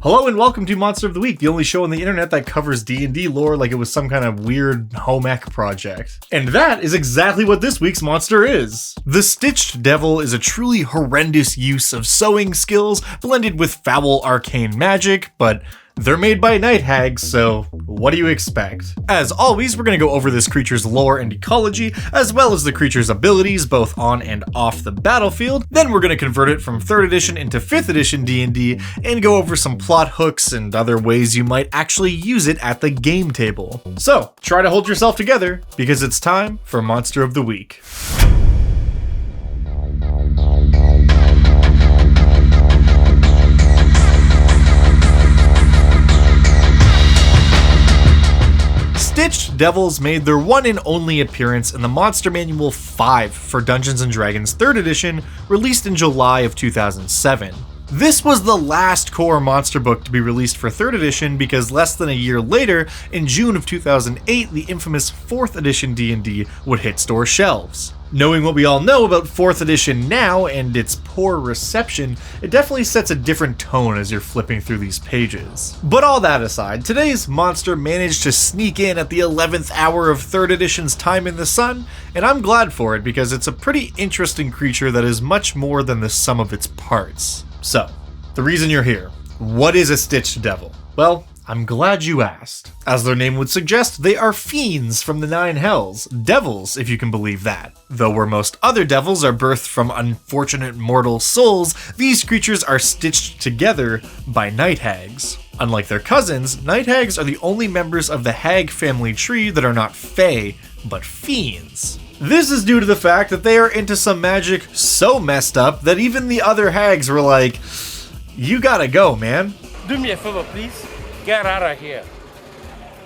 Hello and welcome to Monster of the Week, the only show on the internet that covers D&D lore like it was some kind of weird home ec project. And that is exactly what this week's monster is. The Stitched Devil is a truly horrendous use of sewing skills blended with foul arcane magic, but they're made by night hags, so what do you expect? As always, we're going to go over this creature's lore and ecology, as well as the creature's abilities, both on and off the battlefield. Then we're going to convert it from 3rd edition into 5th edition D&D, and go over some plot hooks and other ways you might actually use it at the game table. So, try to hold yourself together, because it's time for Monster of the Week. Stitched Devils made their one and only appearance in the Monster Manual 5 for Dungeons & Dragons 3rd edition, released in July of 2007. This was the last core monster book to be released for 3rd edition because less than a year later, in June of 2008, the infamous 4th edition D&D would hit store shelves. Knowing what we all know about 4th edition now and its poor reception, it definitely sets a different tone as you're flipping through these pages. But all that aside, today's monster managed to sneak in at the 11th hour of 3rd edition's Time in the Sun, and I'm glad for it because it's a pretty interesting creature that is much more than the sum of its parts. So, the reason you're here, what is a Stitched Devil? Well, I'm glad you asked. As their name would suggest, they are fiends from the 9 hells, devils if you can believe that. Though where most other devils are birthed from unfortunate mortal souls, these creatures are stitched together by night hags. Unlike their cousins, night hags are the only members of the hag family tree that are not fae, but fiends. This is due to the fact that they are into some magic so messed up that even the other hags were like, you gotta go, man. Do me a favor, please. Get out of here.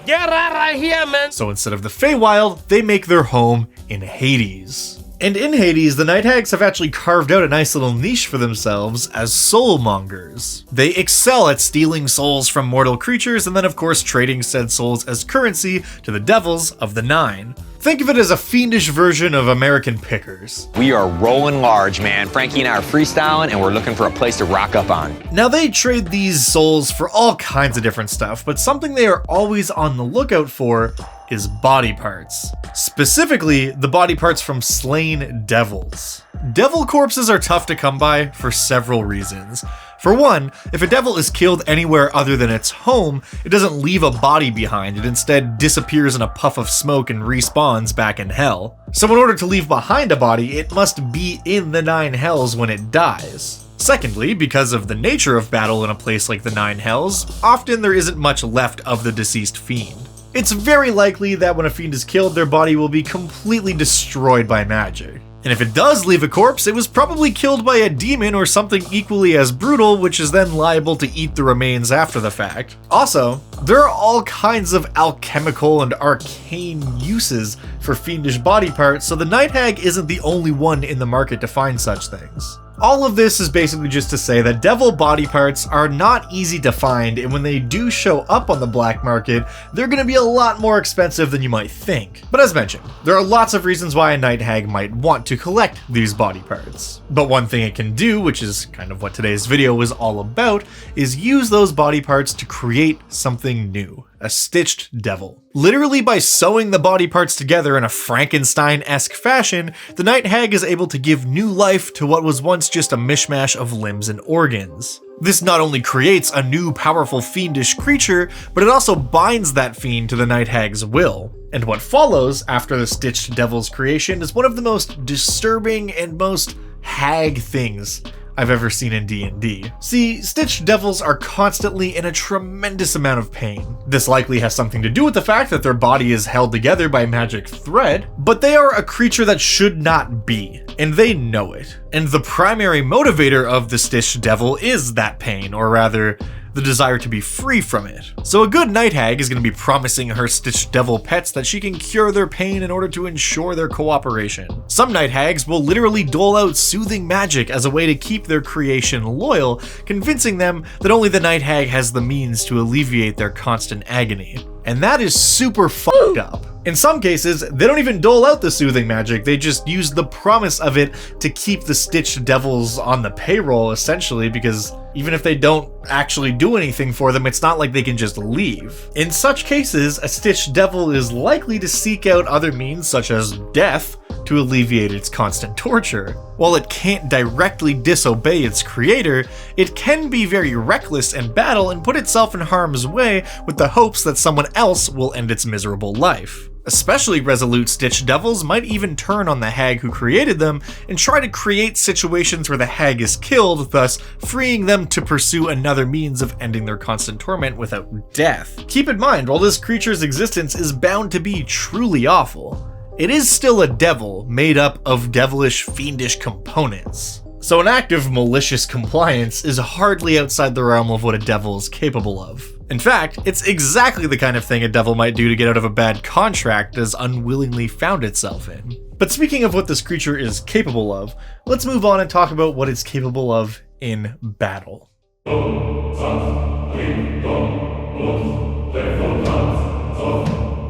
Get out of here, man! So instead of the Feywild, they make their home in Hades. And in Hades, the night hags have actually carved out a nice little niche for themselves as soulmongers. They excel at stealing souls from mortal creatures and then of course trading said souls as currency to the devils of the 9. Think of it as a fiendish version of American Pickers. We are rolling large, man. Frankie and I are freestyling, and we're looking for a place to rock up on. Now, they trade these souls for all kinds of different stuff, but something they are always on the lookout for is body parts. Specifically, the body parts from slain devils. Devil corpses are tough to come by for several reasons. For one, if a devil is killed anywhere other than its home, it doesn't leave a body behind, it instead disappears in a puff of smoke and respawns back in hell. So in order to leave behind a body, it must be in the 9 hells when it dies. Secondly, because of the nature of battle in a place like the 9 hells, often there isn't much left of the deceased fiend. It's very likely that when a fiend is killed, their body will be completely destroyed by magic. And if it does leave a corpse, it was probably killed by a demon or something equally as brutal, which is then liable to eat the remains after the fact. Also, there are all kinds of alchemical and arcane uses for fiendish body parts, so the night hag isn't the only one in the market to find such things. All of this is basically just to say that devil body parts are not easy to find, and when they do show up on the black market, they're going to be a lot more expensive than you might think. But as mentioned, there are lots of reasons why a night hag might want to collect these body parts. But one thing it can do, which is kind of what today's video is all about, is use those body parts to create something new. A stitched devil. Literally by sewing the body parts together in a Frankenstein-esque fashion, the night hag is able to give new life to what was once just a mishmash of limbs and organs. This not only creates a new powerful fiendish creature, but it also binds that fiend to the night hag's will. And what follows after the Stitched Devil's creation is one of the most disturbing and most hag things I've ever seen in D&D. See, Stitched Devils are constantly in a tremendous amount of pain. This likely has something to do with the fact that their body is held together by magic thread, but they are a creature that should not be, and they know it. And the primary motivator of the Stitched Devil is that pain, or rather, the desire to be free from it. So a good night hag is going to be promising her Stitched Devil pets that she can cure their pain in order to ensure their cooperation. Some night hags will literally dole out soothing magic as a way to keep their creation loyal, convincing them that only the night hag has the means to alleviate their constant agony. And that is super fucked up. In some cases, they don't even dole out the soothing magic, they just use the promise of it to keep the Stitched Devils on the payroll, essentially, because even if they don't actually do anything for them, it's not like they can just leave. In such cases, a Stitched Devil is likely to seek out other means, such as death, to alleviate its constant torture. While it can't directly disobey its creator, it can be very reckless in battle and put itself in harm's way with the hopes that someone else will end its miserable life. Especially resolute Stitched Devils might even turn on the hag who created them and try to create situations where the hag is killed, thus freeing them to pursue another means of ending their constant torment without death. Keep in mind, while this creature's existence is bound to be truly awful, it is still a devil made up of devilish, fiendish components. So an act of malicious compliance is hardly outside the realm of what a devil is capable of. In fact, it's exactly the kind of thing a devil might do to get out of a bad contract it has unwillingly found itself in. But speaking of what this creature is capable of, let's move on and talk about what it's capable of in battle.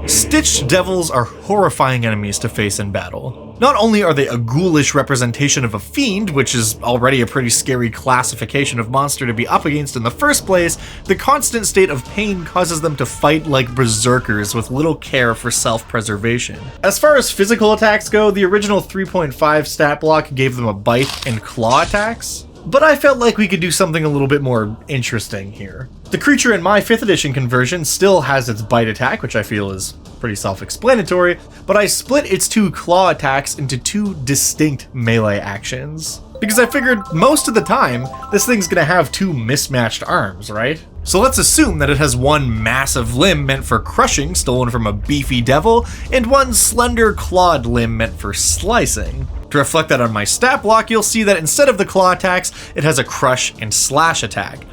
Stitched Devils are horrifying enemies to face in battle. Not only are they a ghoulish representation of a fiend, which is already a pretty scary classification of monster to be up against in the first place, the constant state of pain causes them to fight like berserkers with little care for self-preservation. As far as physical attacks go, the original 3.5 stat block gave them a bite and claw attacks, but I felt like we could do something a little bit more interesting here. The creature in my 5th edition conversion still has its bite attack, which I feel is pretty self-explanatory, but I split its 2 claw attacks into 2 distinct melee actions. Because I figured most of the time, this thing's gonna have 2 mismatched arms, right? So let's assume that it has one massive limb meant for crushing, stolen from a beefy devil, and one slender clawed limb meant for slicing. To reflect that on my stat block, you'll see that instead of the claw attacks, it has a crush and slash attack.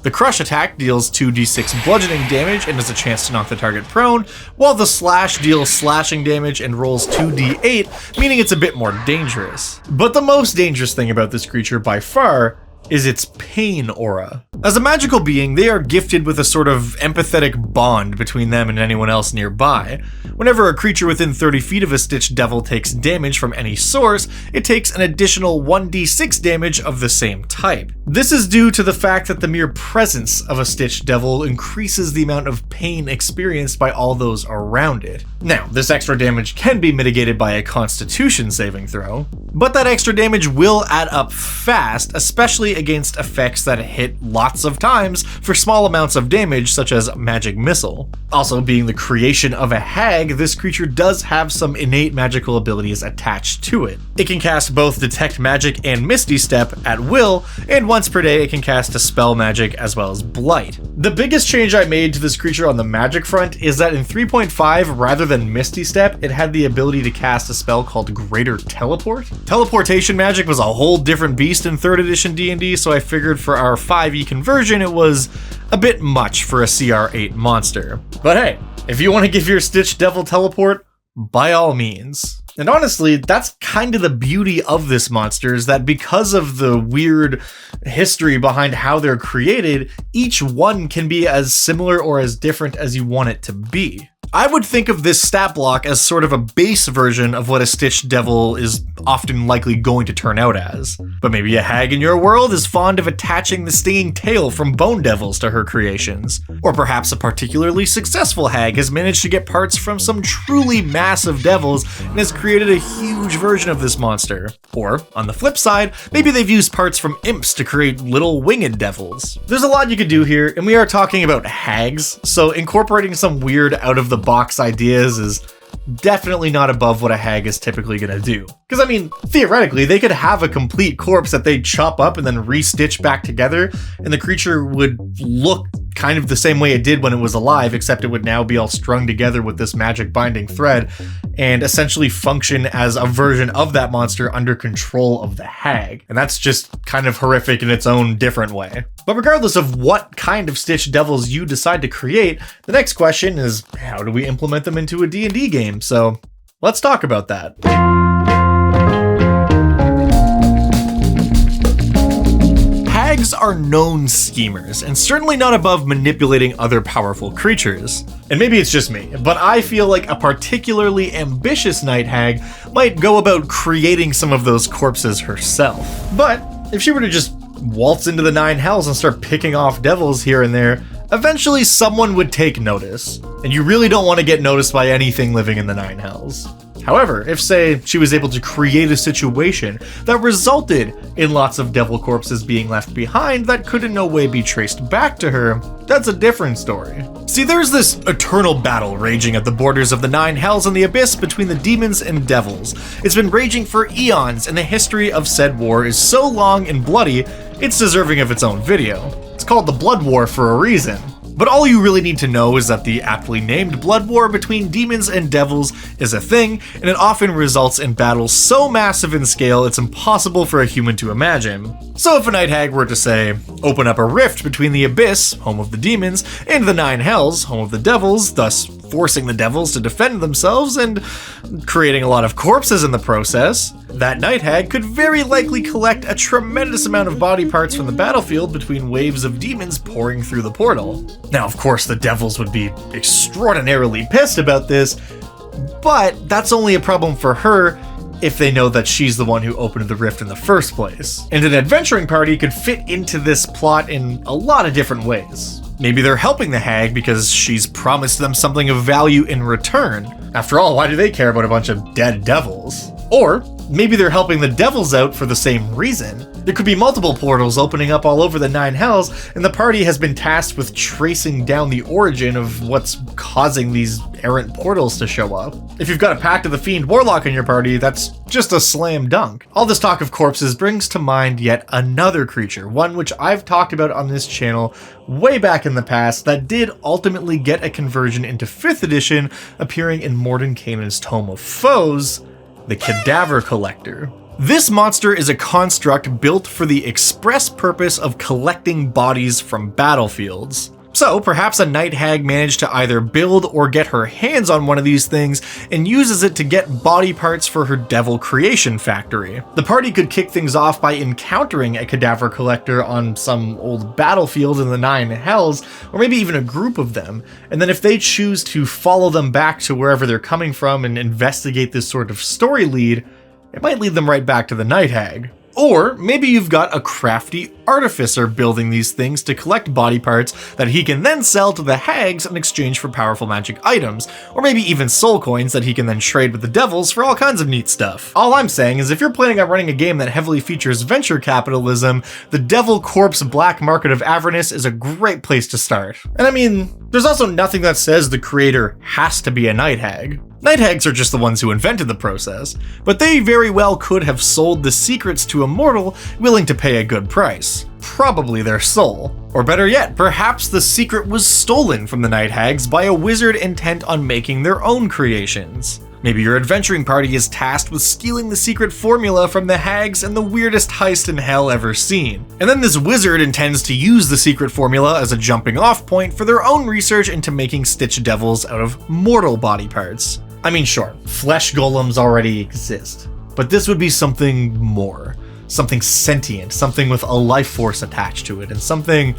The crush attack deals 2d6 bludgeoning damage and has a chance to knock the target prone, while the slash deals slashing damage and rolls 2d8, meaning it's a bit more dangerous. But the most dangerous thing about this creature by far is its pain aura. As a magical being, they are gifted with a sort of empathetic bond between them and anyone else nearby. Whenever a creature within 30 feet of a Stitched Devil takes damage from any source, it takes an additional 1d6 damage of the same type. This is due to the fact that the mere presence of a Stitched Devil increases the amount of pain experienced by all those around it. Now, this extra damage can be mitigated by a Constitution saving throw, but that extra damage will add up fast, especially against effects that hit lots of times for small amounts of damage, such as Magic Missile. Also, being the creation of a hag, this creature does have some innate magical abilities attached to it. It can cast both Detect Magic and Misty Step at will, and once per day it can cast Dispel Magic as well as Blight. The biggest change I made to this creature on the magic front is that in 3.5, rather than Misty Step, it had the ability to cast a spell called Greater Teleport. Teleportation magic was a whole different beast in 3rd edition D&D, so I figured for our 5e conversion it was a bit much for a CR8 monster. But hey, if you want to give your Stitched Devil teleport, by all means. And honestly, that's kind of the beauty of this monster, is that because of the weird history behind how they're created, each one can be as similar or as different as you want it to be. I would think of this stat block as sort of a base version of what a Stitched Devil is often likely going to turn out as. But maybe a hag in your world is fond of attaching the stinging tail from bone devils to her creations. Or perhaps a particularly successful hag has managed to get parts from some truly massive devils and has created a huge version of this monster. Or, on the flip side, maybe they've used parts from imps to create little winged devils. There's a lot you could do here, and we are talking about hags, so incorporating some weird out-of-the-box ideas is definitely not above what a hag is typically gonna do. Because I mean, theoretically, they could have a complete corpse that they chop up and then re-stitch back together, and the creature would look kind of the same way it did when it was alive, except it would now be all strung together with this magic binding thread, and essentially function as a version of that monster under control of the hag. And that's just kind of horrific in its own different way. But regardless of what kind of Stitched Devils you decide to create, the next question is, how do we implement them into a D&D game? So let's talk about that. hags are known schemers, and certainly not above manipulating other powerful creatures. And maybe it's just me, but I feel like a particularly ambitious night hag might go about creating some of those corpses herself. But if she were to just waltz into the nine hells and start picking off devils here and there, eventually someone would take notice, and you really don't want to get noticed by anything living in the nine hells. However, if, say, she was able to create a situation that resulted in lots of devil corpses being left behind that could in no way be traced back to her, that's a different story. See, there's this eternal battle raging at the borders of the nine hells and the abyss between the demons and devils. It's been raging for eons, and the history of said war is so long and bloody, it's deserving of its own video. It's called the Blood War for a reason. But all you really need to know is that the aptly named blood war between demons and devils is a thing, and it often results in battles so massive in scale it's impossible for a human to imagine. So if a night hag were to, say, open up a rift between the abyss, home of the demons, and the nine hells, home of the devils, thus forcing the devils to defend themselves and creating a lot of corpses in the process, that night hag could very likely collect a tremendous amount of body parts from the battlefield between waves of demons pouring through the portal. Now, of course, the devils would be extraordinarily pissed about this, but that's only a problem for her if they know that she's the one who opened the rift in the first place. And an adventuring party could fit into this plot in a lot of different ways. Maybe they're helping the hag because she's promised them something of value in return. After all, why do they care about a bunch of dead devils? Or maybe they're helping the devils out for the same reason. There could be multiple portals opening up all over the nine hells, and the party has been tasked with tracing down the origin of what's causing these errant portals to show up. If you've got a Pact of the Fiend Warlock in your party, that's just a slam dunk. All this talk of corpses brings to mind yet another creature, one which I've talked about on this channel way back in the past that did ultimately get a conversion into 5th edition, appearing in Mordenkainen's Tome of Foes, the Cadaver Collector. This monster is a construct built for the express purpose of collecting bodies from battlefields. So perhaps a night hag managed to either build or get her hands on one of these things and uses it to get body parts for her devil creation factory. The party could kick things off by encountering a cadaver collector on some old battlefield in the nine hells, or maybe even a group of them, and then if they choose to follow them back to wherever they're coming from and investigate this sort of story lead, it might lead them right back to the night hag. Or maybe you've got a crafty artificer building these things to collect body parts that he can then sell to the hags in exchange for powerful magic items, or maybe even soul coins that he can then trade with the devils for all kinds of neat stuff. All I'm saying is if you're planning on running a game that heavily features venture capitalism, the Devil Corpse Black Market of Avernus is a great place to start. And I mean, there's also nothing that says the creator has to be a night hag. Night hags are just the ones who invented the process, but they very well could have sold the secrets to a mortal willing to pay a good price. Probably their soul. Or better yet, perhaps the secret was stolen from the night hags by a wizard intent on making their own creations. Maybe your adventuring party is tasked with stealing the secret formula from the hags and the weirdest heist in hell ever seen. And then this wizard intends to use the secret formula as a jumping off point for their own research into making stitch devils out of mortal body parts. I mean, sure, flesh golems already exist, but this would be something more. Something sentient, something with a life force attached to it, and something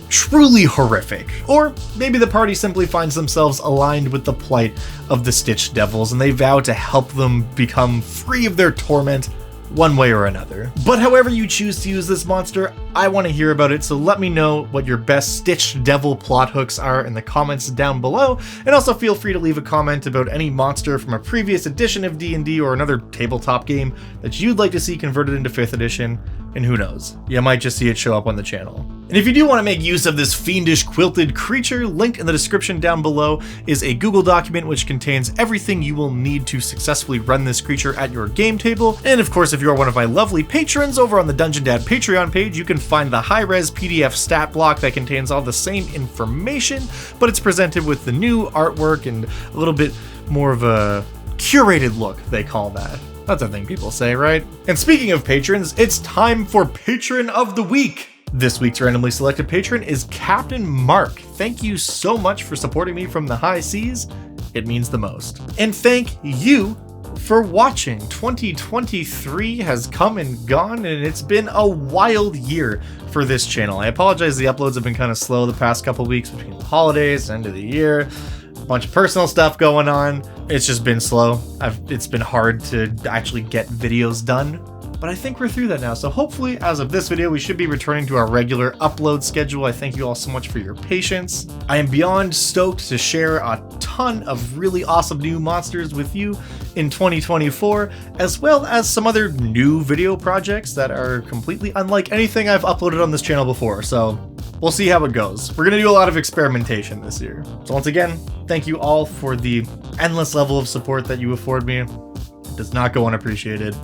truly horrific. Or maybe the party simply finds themselves aligned with the plight of the Stitched Devils and they vow to help them become free of their torment one way or another. But however you choose to use this monster, I want to hear about it, so let me know what your best Stitched Devil plot hooks are in the comments down below, and also feel free to leave a comment about any monster from a previous edition of D&D or another tabletop game that you'd like to see converted into 5th edition, and who knows, you might just see it show up on the channel. And if you do want to make use of this fiendish quilted creature, linked in the description down below is a Google document which contains everything you will need to successfully run this creature at your game table. And of course, if you're one of my lovely patrons over on the Dungeon Dad Patreon page, you can find the high-res PDF stat block that contains all the same information, but it's presented with the new artwork and a little bit more of a curated look, they call that. That's a thing people say, right? And speaking of patrons, it's time for Patron of the Week. This week's randomly selected patron is Captain Mark. Thank you so much for supporting me from the high seas. It means the most. And thank you for watching. 2023 has come and gone, and it's been a wild year for this channel. I apologize, the uploads have been kind of slow the past couple weeks between the holidays, end of the year, a bunch of personal stuff going on. It's just been slow. It's been hard to actually get videos done. But I think we're through that now, so hopefully, as of this video, we should be returning to our regular upload schedule. I thank you all so much for your patience. I am beyond stoked to share a ton of really awesome new monsters with you in 2024, as well as some other new video projects that are completely unlike anything I've uploaded on this channel before, so we'll see how it goes. We're gonna do a lot of experimentation this year. So once again, thank you all for the endless level of support that you afford me. It does not go unappreciated.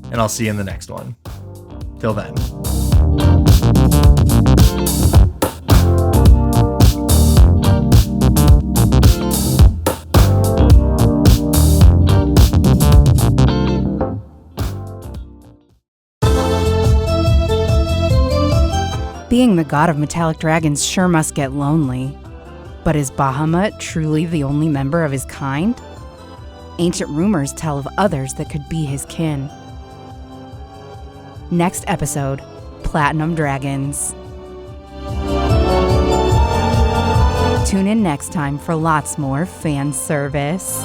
And I'll see you in the next one. Till then. Being the god of metallic dragons sure must get lonely. But is Bahamut truly the only member of his kind? Ancient rumors tell of others that could be his kin. Next episode, Platinum Dragons. Tune in next time for lots more fan service.